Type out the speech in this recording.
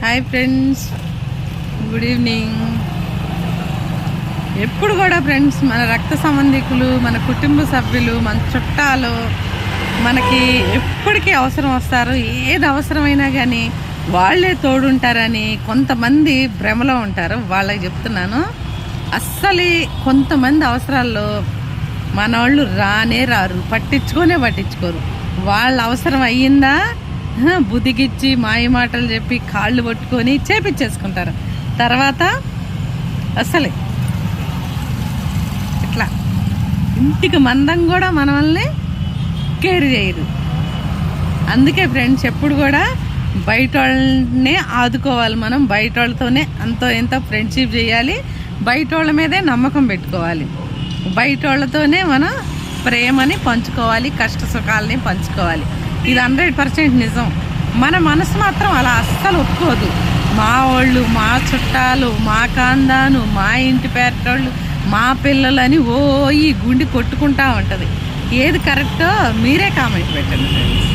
Hi friends, good evening. ఎప్పుడు కూడా friends, మన రక్త సంబంధికులు, మన కుటుంబ సభ్యులు, మన చుట్టాలు మనకి ఎప్పటికీ అవసరం వస్తారు. ఏది అవసరమైనా కానీ వాళ్ళే తోడుంటారని కొంతమంది భ్రమలో ఉంటారు. వాళ్ళకి చెప్తున్నాను, అస్సలు కొంతమంది అవసరాల్లో మన వాళ్ళు రారు, పట్టించుకోరు. వాళ్ళ అవసరం అయ్యిందా బుద్ధిగిచ్చి మాయ మాటలు చెప్పి కాళ్ళు పట్టుకొని చేపించేసుకుంటారు. తర్వాత అసలే ఇట్లా ఇంటికి మందం కూడా మనల్ని కేర్ చేయరు. అందుకే ఫ్రెండ్స్, ఎప్పుడు కూడా బయట వాళ్ళనే ఆదుకోవాలి. మనం బయట వాళ్ళతోనే అంతో ఎంతో ఫ్రెండ్షిప్ చేయాలి. బయట వాళ్ళ మీదే నమ్మకం పెట్టుకోవాలి. బయట వాళ్ళతోనే మనం ప్రేమని పంచుకోవాలి, కష్ట సుఖాలని పంచుకోవాలి. ఇది 100% నిజం. మన మనసు మాత్రం అలా అస్సలు ఒప్పుకోదు. మా వాళ్ళు, మా చుట్టాలు, మా కాందాను, మా ఇంటి పేరటోళ్ళు, మా పిల్లలని ఈ గుండి కొట్టుకుంటా ఉంటుంది. ఏది కరెక్టో మీరే కామెంట్ పెట్టండి ఫ్రెండ్స్.